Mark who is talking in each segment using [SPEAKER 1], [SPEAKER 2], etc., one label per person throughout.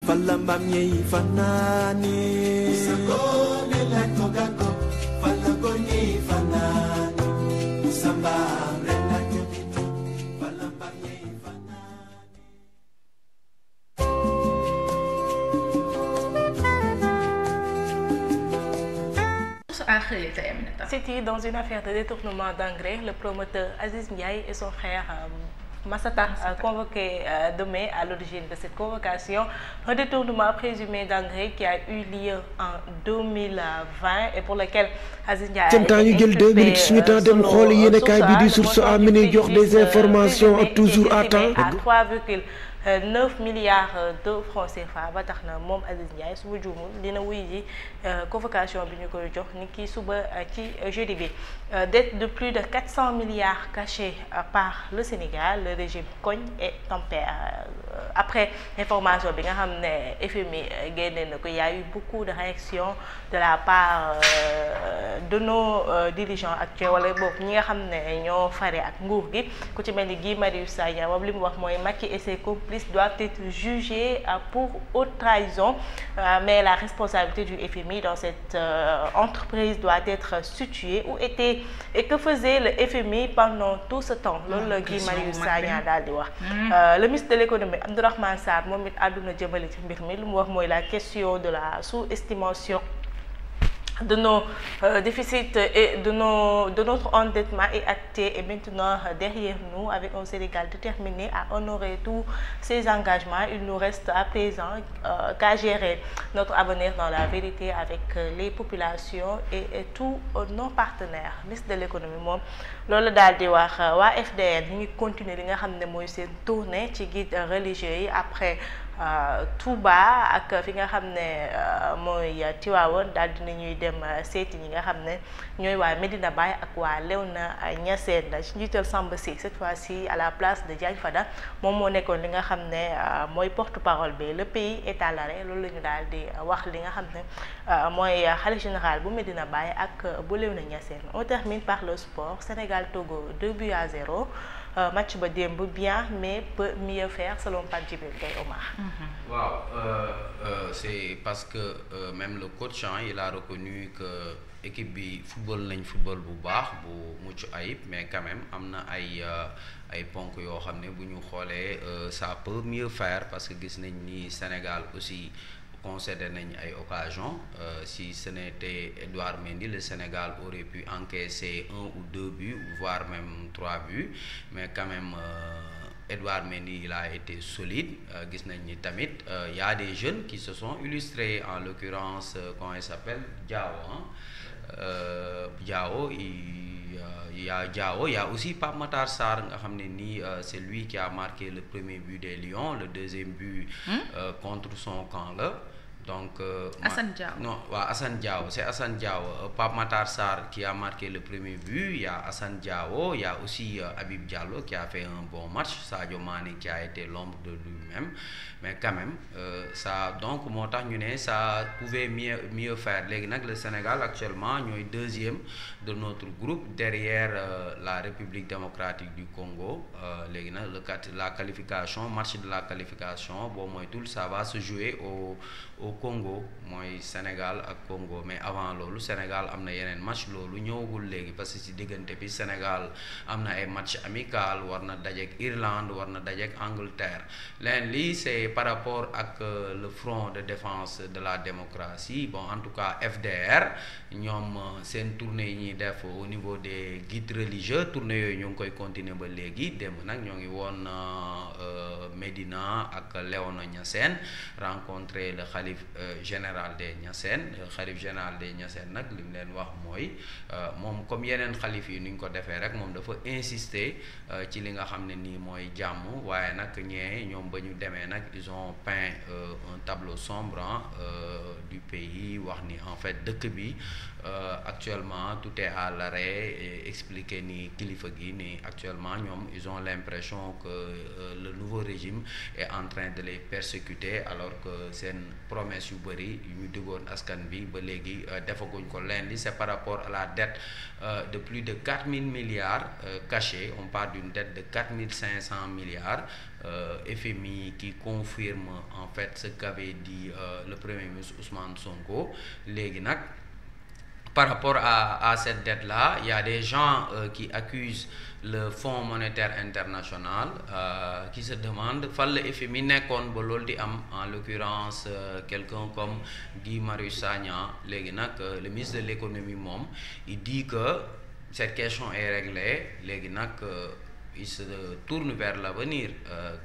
[SPEAKER 1] falamba mnyei fanani sakone la togako falamba mnyei fanani musamba mrela tebito falamba mnyei fanani.
[SPEAKER 2] C'était dans une affaire de détournement d'engrais. Le promoteur Aziz Ndiaye et son frère Massata convoqués demain à l'origine de cette convocation. Un détournement présumé d'engrais qui a eu lieu en 2020 et pour lequel Aziz Ndiaye
[SPEAKER 3] temps ñu jël 2 minutes suñu temps dem xool yéenekaay bi di Source A mi ni jox des informations toujours à temps.
[SPEAKER 2] À 3,9 milliards de francs CFA ba tax na moom Aziz Ndiaye suba juumul dina wuy ji convocation bi ñu koy jox ni ki suba ci jeudi bi. Dette de plus de 400 milliards cachée par le Sénégal, le régime cogne et tempère. Après information bi nga xam ne FMI génne na ko, y a eu beaucoup de réactions de la part de nos dirigeants actuels wala boog ñi nga xam ne ñoo fare ak nguur gi ku ci mel ni Guy Marius Sagna moom li mu wax mooy Macky et ses complices doivent être jugés pour haute trahison, mais la responsabilité du FMI dans cette entreprise doit être située. Où était et que faisait le FMI pendant tout ce temps? Loolu la Guy Marius Sagna daal di wax. Le ministre de l'économie Abdourahmane Sarr moom it àdduna jëmale ci mbir mi lu mu wax mooy la question de la sous-estimation de nos déficits et de notre endettement est acté et maintenant derrière nous avec un Sénégal déterminé à honorer tous ses engagements. Il nous reste à présent qu'à gérer notre avenir dans la vérité avec les populations et tous nos partenaires. Ministre de l'économie moom loolu daal di wax. Waa FDN ñu ngi continuer li nga xam ne mooy seen tournée ci guide religieux yi après Touba ak fi nga xam ne mooy Tivaouane daal dina ñuy dem seeti ñi nga xam ne ñooy waa Medina Baye ak waa Léona Niassène ci njiital Samba Sy cette fois-ci à la place de Diagne Fada moom moo nekkoon li nga xam ne mooy porte-parole bi. Le pays est à l'arrêt loolu la ñu daal di wax li nga xam ne mooy khalife général bu Medina Baye ak bu Léona Niassène. On termine par le sport. Sénégal-Togo 2-0. Match ba démb bien mais peut mieux faire selon Pape Djibril Gaye Omar.
[SPEAKER 4] Waaw c'est parce que même le coach il a reconnu que équipe bi football bu baax bu mucc ayib mais quand même am na ay ponk yoo xam ne bu ñu xoolee ça peut mieux faire parce que gis nañ ni Sénégal aussi concédé nañ ay occasion. Si ce n'était Edouard Mendy, le Sénégal aurait pu encaisser 1 ou 2 buts voire même 3 buts mais quand même Edouard Mendy il a été solide. Gis nañ ni tamit y a des jeunes qui se sont illustrés, en l'occurrence comment il s'appelle, Diao. Il y a Diao, il y a aussi Pape Matar Sarr nga xam ne nii c'est lui qui a marqué le premier but des Lions, le deuxième but contre son camp là. Donc
[SPEAKER 5] Assane Diao.
[SPEAKER 4] Non, Assane Diao, c'est Assane Diao. Pape Matar Sarr qui a marqué le premier but, il y a Assane Diao, il y a aussi Habib Diallo qui a fait un bon match, Sadio Mané qui a été l'ombre de lui-même. Mais quand même ça donc moo tax ñu ne ça pouvait mieux faire. Léegi nag le Sénégal actuellement ñooy deuxième de notre groupe derrière la République démocratique du Congo. Léegi nag la qualification, match de la qualification boo moytul ça va se jouer au Congo, mooy Sénégal ak Congo. Mais avant loolu Sénégal am na yeneen match loolu ñëwagul léegi parce que ci diggante bi Sénégal am na ay match amical, war na dajeek Irlande, war na dajeek Angleterre. Leen lii c'est par rapport ak le front de défense de la démocratie. Bon, en tout cas FDR ñoom seen tournée yi ñuy def au niveau des guides religieux, tournée yooyu ñu ngi koy continuer ba léegi. Démb nag ñoo ngi woon Médina ak Léona Niassène rencontrer le khalife général des Niassène. Khalife général des Niassène nag li mu leen wax mooy moom comme yeneen xalif yi ni ñu ko defee rek moom dafa insister ci li nga xam ne nii mooy jàmm. Waaye nag ñee ñoom ba ñu demee nag ils ont peint un tableau sombre du pays, wax ni en fait dëkk bi actuellement tout est à l'arrêt, et expliquer ni kilifa gi ni actuellement ñoom ils ont l'impression que le nouveau régime est en train de les persécuter alors que seen promesse promesses yu bëri yu ñu diggoon askan bi ba léegi defaguñ ko. leen li c'est par rapport à la dette de plus de 4000 milliards cachée. On parle d'une dette de 4500 milliards. FMI qui confirme en fait ce qu'avait dit le premier ministre Ousmane Sonko. Léegi nag par rapport à cette dette-là, il y a des gens qui accusent le Fonds monétaire international, qui se demandent fan la FMI nekkoon ba loolu di am, en l'occurrence quelqu'un comme Guy Marius Sagna. Léegi nag le ministre de l'économie moom il dit que cette question est réglée. Léegi nag il se tourne vers l'avenir,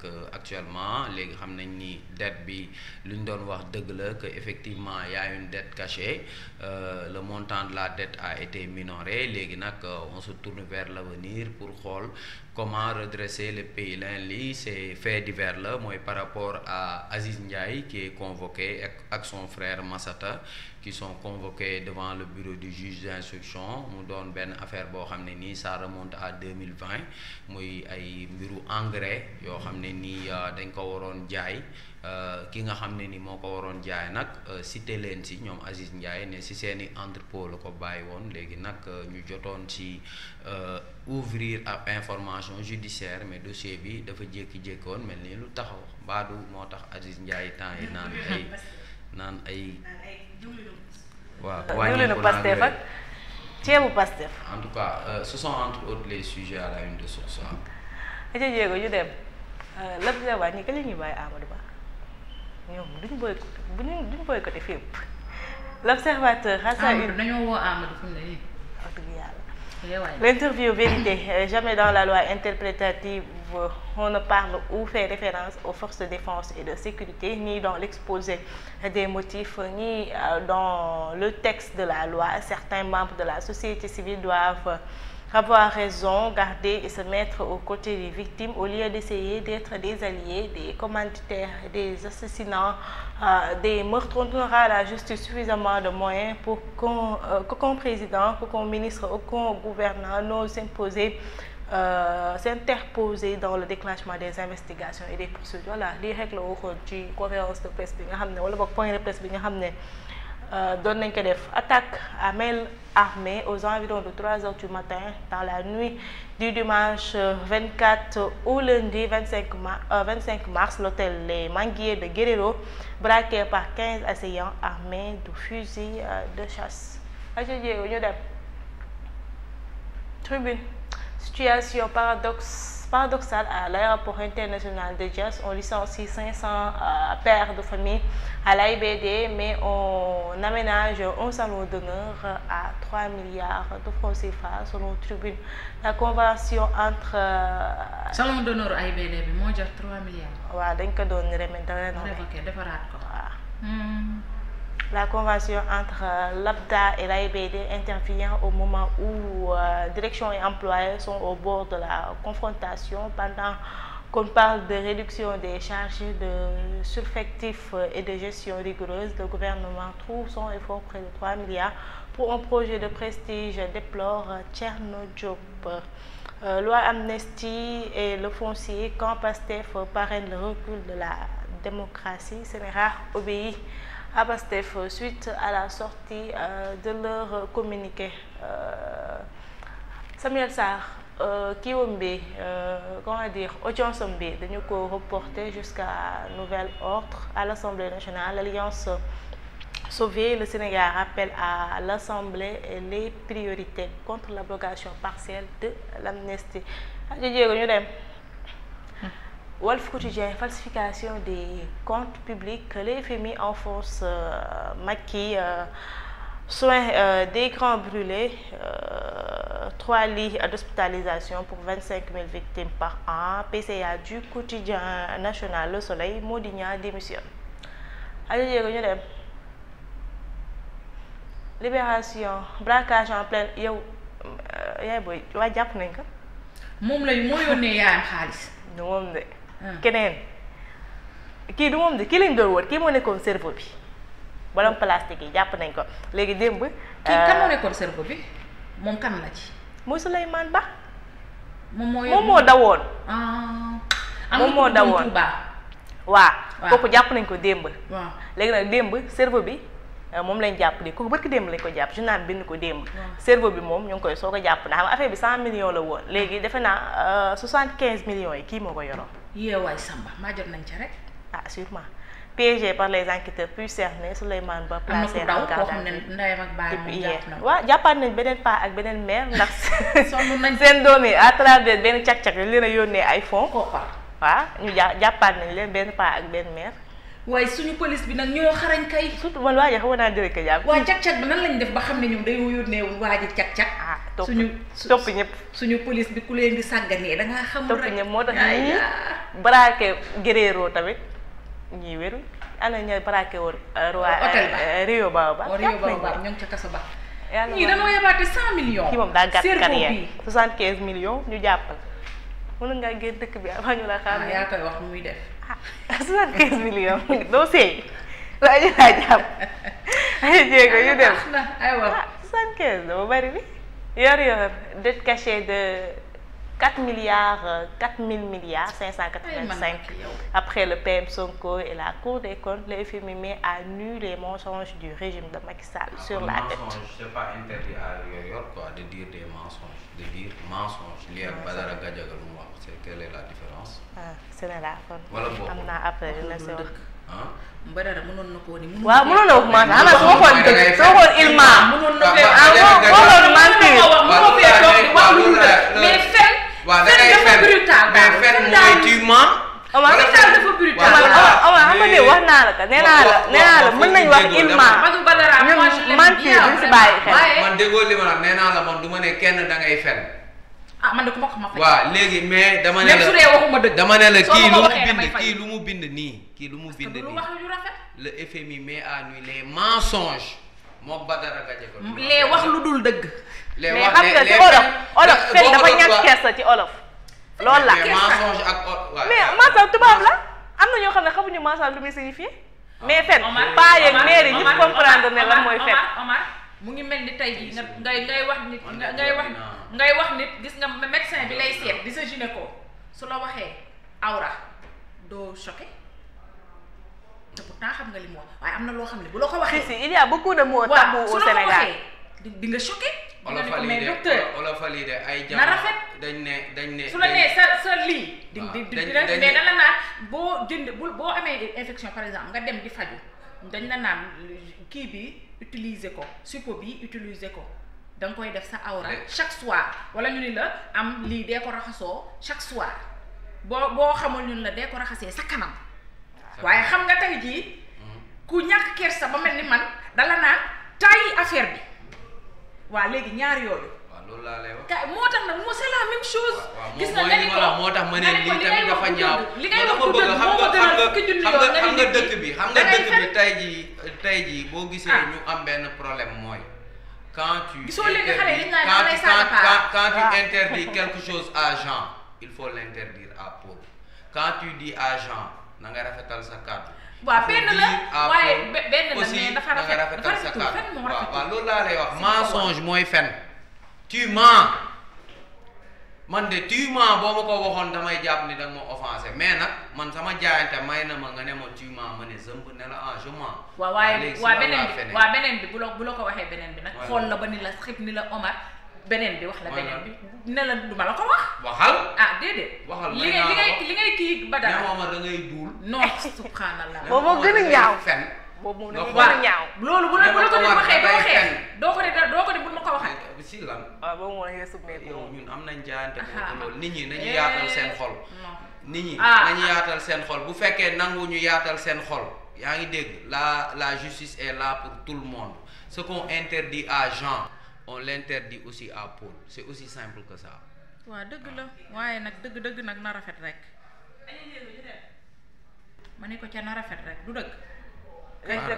[SPEAKER 4] que actuellement léegi xam nañ ni dette bi lu ñu doon wax dëgg la, que effectivement y a une dette cachée, le montant de la dette a été minoré. Léegi nag on se tourne vers l'avenir pour xool comment redresser le pays. Lii c'est fait divers la, mooy par rapport à Aziz Ndiaye qui est convoqué ak son frère Massata, qui sont convoqués devant le bureau du juge d'instruction. Mu doon benn affaire boo xam ne nii ça remonte à 2020, muy ay mbiru engrais yoo xam ne nii dañ ko waroon jaay. Ki nga xam ne ni moo ko waroon jaay nag cité leen si ñoom Aziz Ndiaye ne si seeni entrepôt la ko bàyyi woon. Léegi nag ñu jotoon ci ouvrir ab information judiciaire, mais dossier bi dafa jékki-jékkoon mel ni lu taxaw. Baadu moo tax Aziz Ndiaye temps yi naan ay waaw wàññeeku
[SPEAKER 2] Pastef ak ceebu Pastef.
[SPEAKER 4] En tout cas ce sont entre autres les sujets à la une de Source A.
[SPEAKER 2] aca jéego ñu dem l'Observateur ñi ka li ñuy bàyyi Amadou Ba ñoom duñ boycotté fépp. L'Observateur
[SPEAKER 5] dañoo woo Amadou fu mu ne nii.
[SPEAKER 2] wax dëgg yàlla. L'interview vérité, jamais dans la loi interprétative on ne parle ou fait référence aux forces de défense et de sécurité, ni dans l'exposé des motifs, ni dans le texte de la loi. Certains membres de la société civile doivent avoir raison, garder et se mettre aux côtés des victimes au lieu d'essayer d'être des alliés, des commanditaires, des assassinats, des meurtres. On donnera à la justice suffisamment de moyens pour qu'aucun président, qu'aucun ministre, aucun gouvernant n'ose s'interposer dans le déclenchement des investigations et des poursuites. Voilà lii rek la waxoon ci conférence de presse bi nga xam ne wala boog point de presse bi nga xam ne doon nañ ko def. Attaque à main armée aux environs de 3h du matin dans la nuit du dimanche 24 au lundi 25 mars, l'hôtel Les Manguiers de Guerrero braqué par 15 assaillants armés de fusils de chasse. aca jéego ñu dem Tribune. Situation paradoxale à l'aéroport international de Diass. On licencie 500 pères de famille à l'AIBD, mais on aménage un salon d'honneur à 3 milliards de francs CFA selon Tribune. La convention entre
[SPEAKER 5] salon d'honneur AIBD bi moo jar 3 milliards.
[SPEAKER 2] waaw dañ ko doon
[SPEAKER 5] defaraat ko.
[SPEAKER 2] La convention entre l'ABDA et l'AIBD intervient au moment où direction et employés sont au bord de la confrontation. Pendant qu'on parle de réduction des charges, de sureffectifs et de gestion rigoureuse, le gouvernement trouve son effort près de 3 milliards pour un projet de prestige, déplore Thierno Diop. Loi amnistie et le foncier, quand Pastef parraine le recul de la démocratie, Sénégal obéit à Pastef suite à la sortie de leur communiqué. Samuel Sarr kiiwam bi comment dire audience bi dañu ko reporter jusqu'à nouvel ordre à l'Assemblée nationale. L'Alliance Sauver le Sénégal rappelle à l'Assemblée les priorités contre l'abrogation partielle de l'amnistie. jéego ñu dem. Walf Quotidien, falsification des comptes publics, les FMI enfonce Macky, soins d'écran brûlés, 3 lits d'hospitalisation pour 25 000 victimes par an. PCA du quotidien national Le Soleil, Modignan démissionne. Allez, ñu dem. Libération, braquage en pleine yow yaay booy waa jàpp nañ ko.
[SPEAKER 5] moom lay moo yónnee yaayam xaalis.
[SPEAKER 2] du moom de. keneen kii du moom de kii lañ doon wër kii moo nekkoon cerveau bi borom plastique yi jàpp nañ ko léegi démb.
[SPEAKER 5] kii kan moo nekkoon cerveau bi moom kan la ci.
[SPEAKER 2] mooy Souleymane Ba.
[SPEAKER 5] moom moo
[SPEAKER 2] dawoon.
[SPEAKER 5] am
[SPEAKER 2] moom moo dawoon
[SPEAKER 5] Touba.
[SPEAKER 2] waaw kooku jàpp nañ ko démb.
[SPEAKER 5] waaw
[SPEAKER 2] léegi nag démb cerveau bi moom lañ jàpp di kooku barki démb lañ ko jàpp journal bind ko démb. cerveau bi moom ñu ngi koy soog a jàpp ndax xam nga affaire bi 100 millions la woon léegi defe naa 75 millions yi kii moo ko yoroon.
[SPEAKER 5] yeewaay Samba maa jot nañ ca rek.
[SPEAKER 2] ah sûrement piégé par les enquêteurs puis cerné Souleymane Ba placé en garde à vue. waaw jàppaat nañ beneen paa ak beneen mère ndax seen doom yi à travers benn càq-càq li leen a yónnee ay fonds. waaw ñu jàppaat nañ leen benn paa ak benn mère.
[SPEAKER 5] waaye suñu police bi nag ñoo xarañ kay.
[SPEAKER 2] surtout man waa ji xaw naa jëlee ko jàpp.
[SPEAKER 5] waa càq-càq bi nan lañ def ba xam ne ñoom dañoo yónneewul waa ji càq-càq.
[SPEAKER 2] topp ñëpp
[SPEAKER 5] suñu police bi ku leen di sàgganee da ngaa xamul rek.
[SPEAKER 2] topp ñëpp moo tax ñii braqué Guerrero tamit ñii wéru ana ñooy braqué woon.
[SPEAKER 5] hôtel ba
[SPEAKER 2] Rio Baobab.
[SPEAKER 5] Rio Baobab ñoo ngi ca kaso ba.
[SPEAKER 2] yàlla
[SPEAKER 5] ñii dañoo yabaate 100 millions.
[SPEAKER 2] kii moom daa gàtt carrière 75 millions ñu jàppal. mën ngaa génn dëkk bi avant ñu la xam.
[SPEAKER 5] yaa koy wax muy def.
[SPEAKER 2] 75 millions doo seey. waaye ñu laa jàpp. ay jéego yu dem
[SPEAKER 5] aywa
[SPEAKER 2] 75 dama bari bi. yor dette cachée de 4 milliards 4000 milliards 585 après le PM Sonko et la Cour des comptes, le FMI met à nu les mensonges du régime de Macky Sall sur la dette.
[SPEAKER 4] C'est pas interdit à Yoyor quoi de dire des mensonges, de dire mensonges liés ak Badara Gadiaga lu mu wax c'est quelle est la différence?
[SPEAKER 2] C'est la kon.
[SPEAKER 4] wala boobu
[SPEAKER 2] am naa après dina si wax.
[SPEAKER 5] Badara mënoon na koo ni.
[SPEAKER 2] waaw mënoon na wax maanaam xanaa su waxoon dëgg soo waxoon il ment.
[SPEAKER 5] mënoon na mais fen.
[SPEAKER 4] waaw da ngay fen mais fen mooy tu mens.
[SPEAKER 2] Omar
[SPEAKER 5] dafa brutal.
[SPEAKER 2] Omar xam nga de wax naa la ko nee naa la mën nañu wax il ment. ñun mentir duñ si bàyyi xel.
[SPEAKER 4] man déggoo li ma la nee naa la man du ma ne kenn da ngay fen.
[SPEAKER 5] man de ku ma ko ma fay.
[SPEAKER 4] waaw léegi mais dama ne la
[SPEAKER 5] même su dee waxuma dëgg.
[SPEAKER 4] dama ne la kii lu mu bind nii kii lu mu bind nii. le FMI met à nu les mensonges mook Badara Gadiaga.
[SPEAKER 5] les wax lu dul dëgg.
[SPEAKER 4] les
[SPEAKER 2] mais
[SPEAKER 4] wax
[SPEAKER 2] xam nga ci olof fen dafa ñàkk kersa ci olof. loolu la
[SPEAKER 4] mensonge ak
[SPEAKER 2] mais mensonge tubaab la am na ñoo xam ne xamuñu mensonge lu muy signifié. mais fen paa yeeg mère yi ñëpp comprendre ne lan mooy fen.
[SPEAKER 5] Omar mu ngi mel ni tey jii ngay wax nit ngay wax nit gis nga médecin bi lay seet di sa gynéco su la waxee awra doo choqué te pourtant xam nga li mu wax waaye am na loo xam ne bu la ko waxee.
[SPEAKER 2] si il y a beaucoup de mots tabous au Sénégal.
[SPEAKER 5] di nga choqué.
[SPEAKER 4] olofal yi de ay
[SPEAKER 5] na rafet
[SPEAKER 4] dañ ne
[SPEAKER 5] su la nee sa lii. mais da la naan boo boo amee infection par exemple nga dem di faju dañ la naan kii bi utiliser ko suppo bi utiliser ko da nga koy def sa awra chaque soir wala ñu ni la am lii dee ko raxasoo chaque soir boo xamul ñun la dee ko raxasee sa kanam waaye xam nga tey jii ku ñàkk kersa ba mel ni man dala naan tayi affaire bi waa léegi ñaar yooyu.
[SPEAKER 4] waaw loolu laa lay wax.
[SPEAKER 5] moo tax nag c'est la même chose.
[SPEAKER 4] gis nga nga ni ko moo tax ma ne lii tamit dafa ñaaw.
[SPEAKER 5] li ngay wax du dëgg moo ko gënal fukki junni yoon nga
[SPEAKER 4] xam nga dëkk bi tey jii boo gisee ñu am benn problème mooy. quand tu interdis quelque chose à Jean il faut l'interdire à Paul quand tu dis à Jean na nga rafetal sa kàddu.
[SPEAKER 5] waaw benn la waaye benn la mais dafa
[SPEAKER 4] rafetal sa kàddu waaw loolu laa lay wax mensonge mooy fen tu mens man de tu mens boo ma ko waxoon damay jàpp ni danga ma offensé mais nag man sama jaayante may na ma nga ne ma tu mens ma ne zëmb ne la je mens.
[SPEAKER 5] waaw waaye waa beneen bi bu la ko waxee beneen bi nag xool la ba ni la xib ni la Omar beneen bi wax la beneen bi ne la du ma la ko wax.
[SPEAKER 4] waxal
[SPEAKER 5] déedéet.
[SPEAKER 4] waxal
[SPEAKER 5] li ngay kii Badara.
[SPEAKER 4] ne ma da ngay duul.
[SPEAKER 5] non subhanallah.
[SPEAKER 2] boobu moo gën a ñaaw
[SPEAKER 4] fen.
[SPEAKER 2] boobu moo gën a ñaaw.
[SPEAKER 5] loolu bu la ko di waxee doo ko di bul ma ko waxee.
[SPEAKER 4] si lan.
[SPEAKER 2] waaw boobu moo la submetre.
[SPEAKER 4] yow ñun am nañ jaayante boobu loolu nit ñi nañu yaatal seen xol. nit ñi
[SPEAKER 5] ah
[SPEAKER 4] nañu yaatal seen xol bu fekkee nangu ñu yaatal seen xol yaa ngi dégg la justice est là pour tout le monde ce qu'on interdit à Jean on l'interdit aussi à Paul c'est aussi simple que ça.
[SPEAKER 5] waaw dëgg la waaye nag dëgg nag na rafet rek ma ne ko ca na rafet rek du dëgg.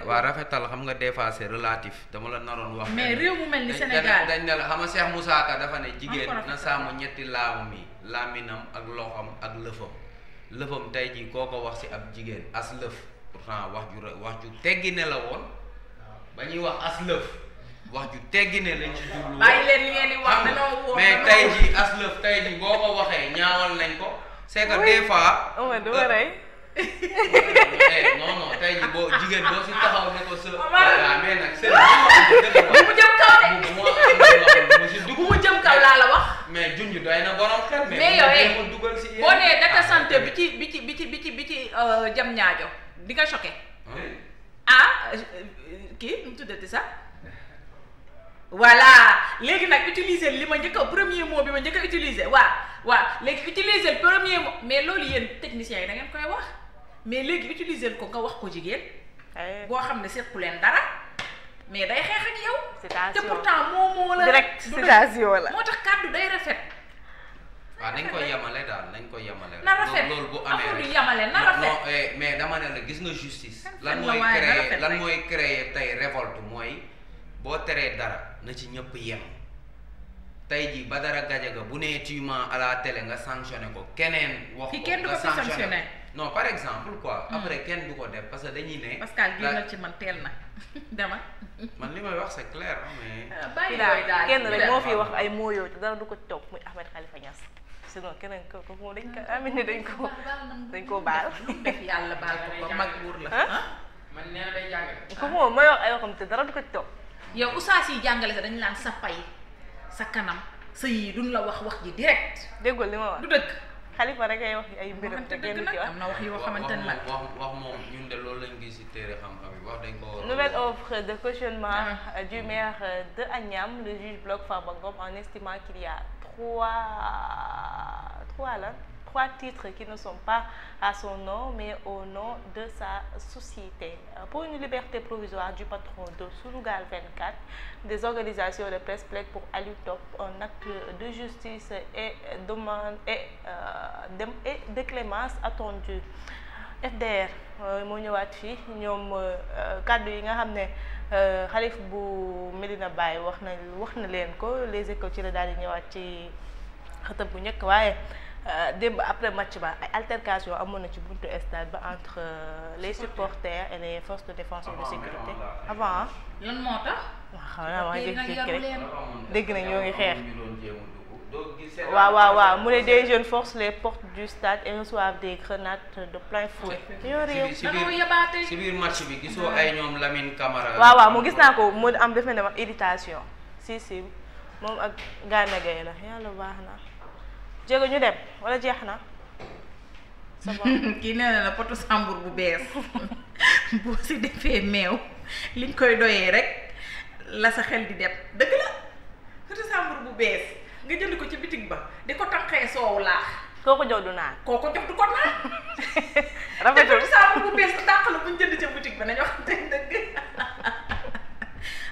[SPEAKER 4] waaw rafetal xam nga des fois c'est relatif dama la naroon wax.
[SPEAKER 5] mais réew mu mel ni Sénégal
[SPEAKER 4] dañ ne la xam nga Cheikh Moussa Ka dafa ne jigéen na sàmm ñetti laamu mi laaminam ak loxam ak lëfam tey jii koo ko wax ci ab jigéen as lëf pourtant wax ju teggi ne la woon ba ñuy wax as lëf wax ju teggi ne lañ ci jublu.
[SPEAKER 5] bàyyi leen li ngeen di wax dañoo
[SPEAKER 4] mais tey jii as lëf tey jii boo ko waxee ñaawal nañ ko. c'est que des fois. non tey jii boo jigéen boo si taxaw ne ko sa.
[SPEAKER 5] Omar
[SPEAKER 4] waaw mais nag seen
[SPEAKER 5] bu mu jëm kaw de. bu mu jëm kaw laa la wax.
[SPEAKER 4] mais junj doy na borom xel.
[SPEAKER 5] mais yow
[SPEAKER 4] dugal si
[SPEAKER 5] boo nee data santé bi ci jam ñaajo di nga choqué. Kii nu mu tuddati sax. voilà léegi nag utiliser li ma njëkk a premier mot bi ma njëkk a utiliser waaw léegi utiliser le premier mot mais loolu yéen techniciens yi da ngeen koy wax mais léegi utiliser ko nga wax ko jigéen. boo xam ne sequ leen dara mais day xeex ak yow.
[SPEAKER 2] citation
[SPEAKER 5] te pourtant moo la
[SPEAKER 2] direct citation la.
[SPEAKER 5] moo tax kàddu day rafet.
[SPEAKER 4] waaw nañ ko yemale daal nañ ko yemale.
[SPEAKER 5] na rafet
[SPEAKER 4] loolu bu amee
[SPEAKER 5] rek yemale na rafet.
[SPEAKER 4] non mais dama ne la gis nga justice. lan mooy créer tey révolte mooy. boo teree dara na ci ñëpp yem tey jii Badara Gadiaga bu nee tu mens à la télé nga sanctionné ko keneen. wax ko
[SPEAKER 5] kenn du ko fi sanctionné
[SPEAKER 4] non par exemple quoi. après kenn du ko def parce que dañuy ne.
[SPEAKER 5] parce que génnal ci man teel na dama.
[SPEAKER 4] man li may wax c'est clair mais.
[SPEAKER 5] bàyyi daal
[SPEAKER 2] kenn rek moo fi wax ay mots yooyu te dara du ko toog muy Ahmed Khalifa Niass sinon keneen ko moom dañ ko amee dañ koo baal.
[SPEAKER 5] def yàlla baal ko mag buur la.
[SPEAKER 6] man nee na day jàngale.
[SPEAKER 2] ko moom mooy wax ay waxam te dara du ko toog.
[SPEAKER 5] yow oustaz yi jàngale sax dañu naan sa pay sa kanam sa yii duñ la wax ji direct.
[SPEAKER 2] déggul li ma wax
[SPEAKER 5] du dëgg.
[SPEAKER 2] Khalifa rek ay wax ay mbiram te kenn du ci wax.
[SPEAKER 5] am na wax yoo xamante ne nag
[SPEAKER 4] wax moom ñun de loolu lañ gis ci téere xam-xam yi wax dañ ko.
[SPEAKER 2] Nouvelle offre de cautionnement du maire de Agnam, le juge bloque Farba Ngom en estimant qu'il y a trois titres qui ne sont pas à son nom mais au nom de sa société. Pour une liberté provisoire du patron de Sunugal 24, des organisations de presse plaident pour Aliou Top, un acte de justice et de clémence attendu. FDR moo ñëwaat fii ñoom kàddu yi nga xam ne xalif bu Medina Baye wax na leen ko Les Échos ci la daal di ñëwaat ci xëtam bu njëkk waaye démb après match ba ay altercation amoon na ci buntu stade ba entre les supporters et les forces de défense et de sécurité avant
[SPEAKER 5] lan moo tax.
[SPEAKER 2] waaw xam naa waa jékki-jékki rek dégg na ñoo ngi xeex. waaw mu ne des jeunes forcent les portes du stade et reçoivent des grenades de plein fouet.
[SPEAKER 4] si biir match bi gisoo ay ñoom Lamine Camara.
[SPEAKER 2] waaw mu gis naa ko mu am defe ne wax irritation si moom ak Gana Gueye la yàlla baax na. jéego ñu dem wala jeex na.
[SPEAKER 5] kii nee na la poto sambur bu bees boo si defee meew liñ koy doyee rek la sa xel di dem dëgg la poto sambur bu bees nga jënd ko ci bitig ba di ko tànqee soowu laax.
[SPEAKER 2] koo ko jox du naan.
[SPEAKER 5] koo ko jox du ko naan.
[SPEAKER 2] rafetul
[SPEAKER 5] te poto sambur bu bees dàq la bu ñu jënd ca bitig ba nañu wax dëgg.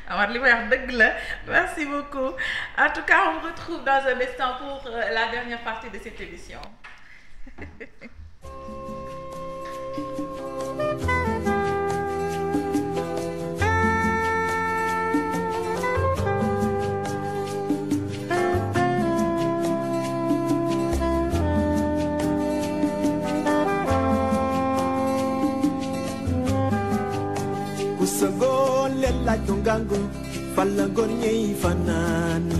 [SPEAKER 5] Alors, li may wax dëgg la merci beaucoup en tout cas on retrouve dans un instant pour la dernière partie de cette émission.
[SPEAKER 1] Kusagol la tungango falangor nyei fanani